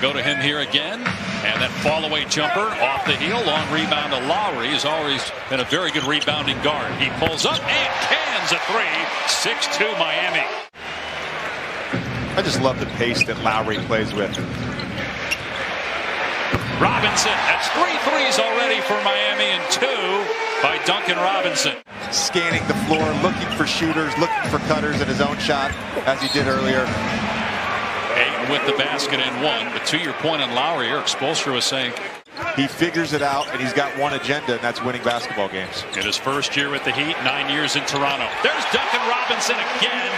go to him here again. And that fall-away jumper off the heel. Long rebound to Lowry. Has always been a very good rebounding guard. He pulls up and cans a three. 6-2 Miami. I just love the pace that Lowry plays with. Robinson. That's 3 threes already for Miami and 2 by Duncan Robinson. Scanning the floor, looking for shooters, looking for cutters in his own shot, as he did earlier. Ayton with the basket and 1. But to your point on Lowry, Eric Spoelstra was saying he figures it out, and he's got one agenda, and that's winning basketball games. In his first year with the Heat, 9 years in Toronto. There's Duncan Robinson again.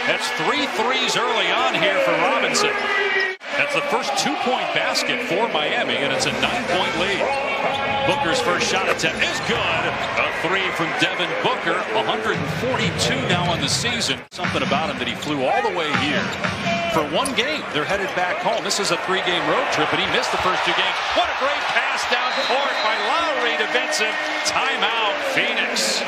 That's 3 threes early on here for Robinson. That's the first 2-point basket for Miami, and it's a 9-point lead. Booker's first shot attempt is good. A 3 from Devin Booker, 142 now on the season. Something about him that he flew all the way here for 1 game. They're headed back home. This is a 3-game road trip, and he missed the first 2 games. What a great pass down court by Lowry to Vincent. Timeout, Phoenix.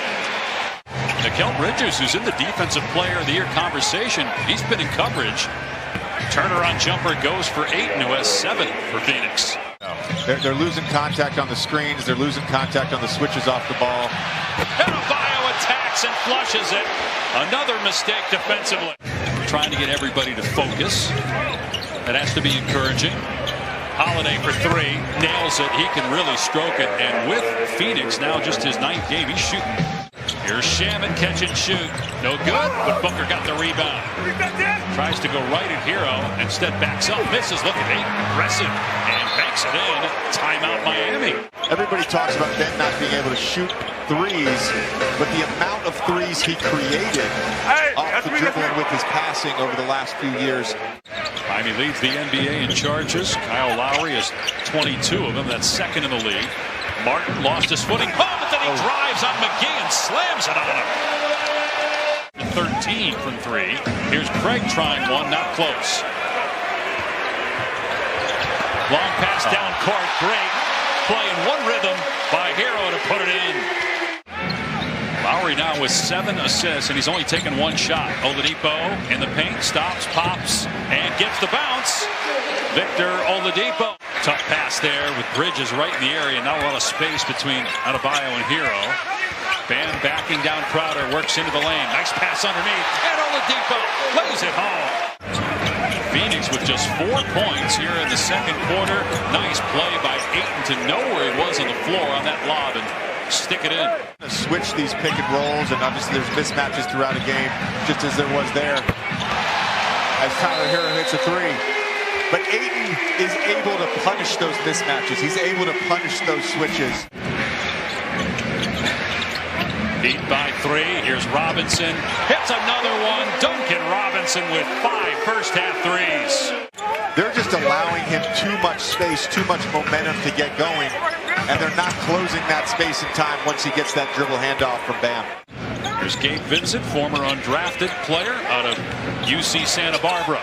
Mikal Bridges, who's in the Defensive Player of the Year conversation, he's been in coverage. Turner on jumper goes for Ayton, who has 7 for Phoenix. They're losing contact on the screens. They're losing contact on the switches off the ball. Adebayo attacks and flushes it. Another mistake defensively. Trying to get everybody to focus. That has to be encouraging. Holiday for 3. Nails it. He can really stroke it. And with Phoenix now just his 9th game, he's shooting. Here's Shaman, catch and shoot. No good, but Booker got the rebound. Tries to go right at Hero. Instead backs up, misses. Look at Ayton, aggressive, and banks it in. Timeout Miami. Everybody talks about Ben not being able to shoot threes, but the amount of threes he created off the dribble and with his passing over the last few years. Miami leads the NBA in charges. Kyle Lowry has 22 of them. That's 2nd in the league. Martin lost his footing. Oh, but then he drives on McGee and slams it on him. 13 from 3. Here's Craig trying one, not close. Long pass down court, great. Play in one rhythm by Hero to put it in. Lowry now with 7 assists, and he's only taken 1 shot. Oladipo in the paint, stops, pops, and gets the bounce. Victor Oladipo. Tough pass there with Bridges right in the area. Not a lot of space between Adebayo and Hero. Bam backing down Crowder, works into the lane. Nice pass underneath, and Oladipo lays it home. Phoenix with just 4 points here in the 2nd quarter. Nice play by Ayton to know where he was on the floor on that lob and stick it in. Switch these pick and rolls, and obviously there's mismatches throughout a game, just as there was there. As Tyler Hero hits a 3. But Ayton is able to punish those mismatches. He's able to punish those switches. Beat by 3. Here's Robinson. Hits another one. Duncan Robinson with 5 first-half threes. They're just allowing him too much space, too much momentum to get going. And they're not closing that space in time once he gets that dribble handoff from Bam. Here's Gabe Vincent, former undrafted player out of UC Santa Barbara.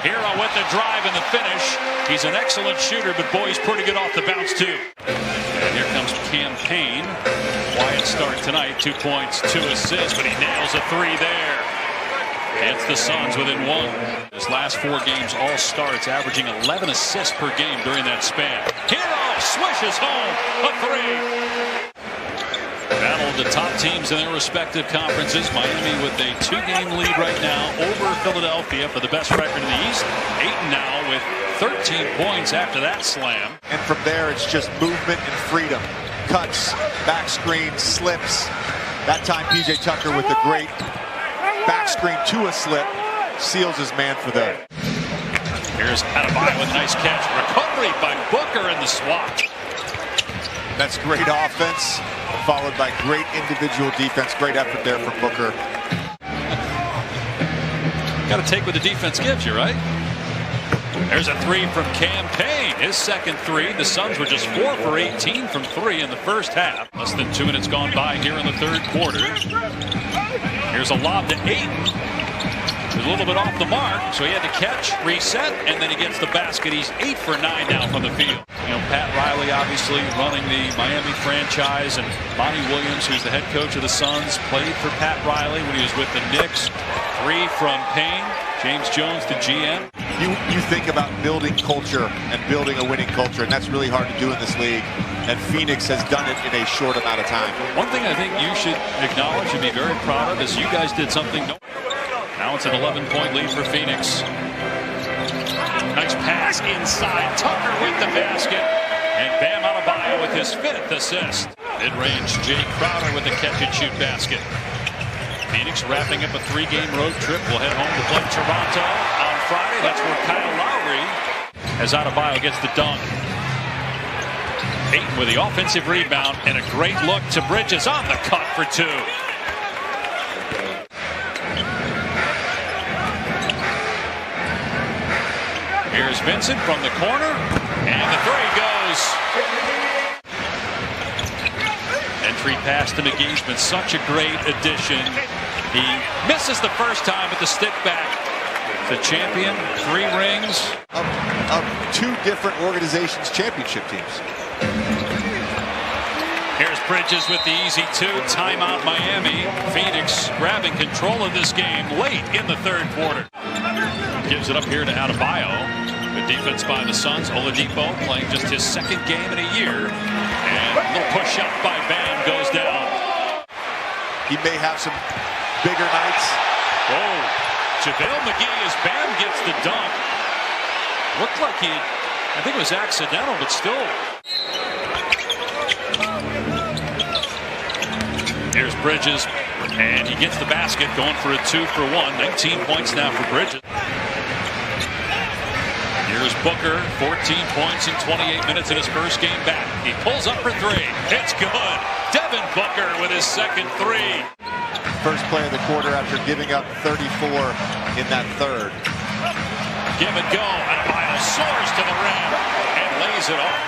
Hero with the drive and the finish. He's an excellent shooter, but boy, he's pretty good off the bounce too. And here comes Campaign. Quiet start tonight, 2 points, 2 assists, but he nails a 3 there. It's the Suns within 1. His last 4 games all starts, averaging 11 assists per game during that span. Hero swishes home a 3. Battle of the top teams in their respective conferences. Miami with a 2-game lead right now over Philadelphia for the best record in the East. Ayton now with 13 points after that slam. And from there, it's just movement and freedom. Cuts, back screen, slips. That time, P.J. Tucker with a great back screen to a slip. Seals his man for that. Here's Adebayo with a nice catch. Recovery by Booker in the swat. That's great offense, followed by great individual defense. Great effort there from Booker. Got to take what the defense gives you, right? There's a 3 from Campaign. His 2nd 3. The Suns were just 4 for 18 from 3 in the first half. Less than 2 minutes gone by here in the 3rd quarter. Here's a lob to Ayton. He was a little bit off the mark, so he had to catch, reset, and then he gets the basket. He's 8 for 9 now from the field. You know, Pat Riley obviously running the Miami franchise, and Monty Williams, who's the head coach of the Suns, played for Pat Riley when he was with the Knicks. 3 from Payne. James Jones, the GM. you think about building culture and building a winning culture, and that's really hard to do in this league. And Phoenix has done it in a short amount of time. One thing I think you should acknowledge and be very proud of is you guys did something. Now it's an 11-point lead for Phoenix. Nice pass inside. Tucker with the basket. And Bam Adebayo with his 5th assist. Mid-range, Jay Crowder with the catch-and-shoot basket. Phoenix wrapping up a 3-game road trip. Will head home to play Toronto on Friday. That's where Kyle Lowry, as Adebayo gets the dunk. Ayton with the offensive rebound and a great look to Bridges on the cut for 2. Here's Vincent from the corner, and the 3 goes. Entry pass to McGee's been such a great addition. He misses the first time with the stick back. The champion, 3 rings. Of 2 different organizations' championship teams. Here's Bridges with the easy 2. Timeout Miami. Phoenix grabbing control of this game late in the 3rd quarter. Gives it up here to Adebayo. Good defense by the Suns. Oladipo playing just his 2nd game in a year. And a little push up by Bam goes down. He may have some bigger nights. Whoa. JaVale McGee as Bam gets the dunk. Looked like I think it was accidental, but still. Here's Bridges, and he gets the basket, going for a 2-for-1. 19 points now for Bridges. Here's Booker, 14 points in 28 minutes in his first game back. He pulls up for 3. It's good. Devin Booker with his 2nd 3. First play of the quarter after giving up 34 in that 3rd. Give it go. Adebayo soars to the rim and lays it off.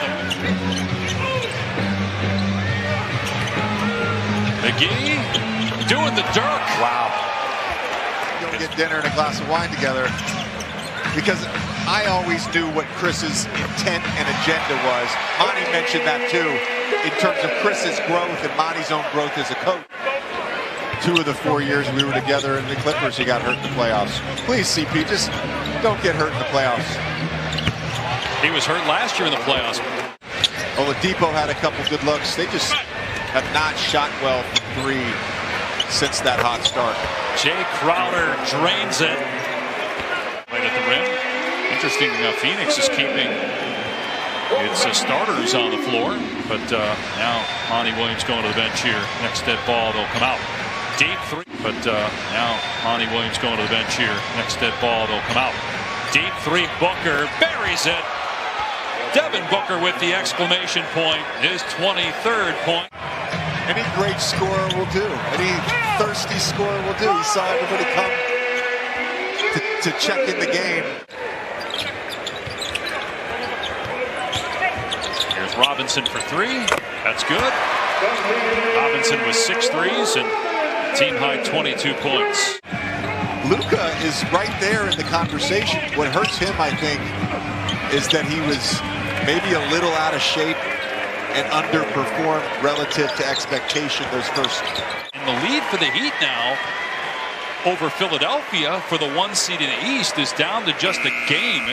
McGee doing the Dirk. Wow. You'll get dinner and a glass of wine together, because I always knew what Chris's intent and agenda was. Monty mentioned that too, in terms of Chris's growth and Monty's own growth as a coach. 2 of the 4 years we were together in the Clippers, he got hurt in the playoffs. Please, CP, just don't get hurt in the playoffs. He was hurt last year in the playoffs. Oladipo had a couple good looks. They just have not shot well from 3 since that hot start. Jay Crowder drains it. Right at the rim. Interesting, Phoenix is keeping its starters on the floor, but now Monty Williams going to the bench here. Next dead ball, they'll come out. Deep 3, but now Monty Williams going to the bench here. Next dead ball, they'll come out. Deep 3, Booker buries it. Devin Booker with the exclamation point, his 23rd point. Any great scorer will do. Any thirsty scorer will do. He saw everybody come to check in the game. Here's Robinson for 3. That's good. Robinson with 6 threes and team high 22 points. Luka is right there in the conversation. What hurts him, I think, is that he was maybe a little out of shape and underperformed relative to expectation those first. And the lead for the Heat now over Philadelphia for the 1 seed in the East is down to just a game.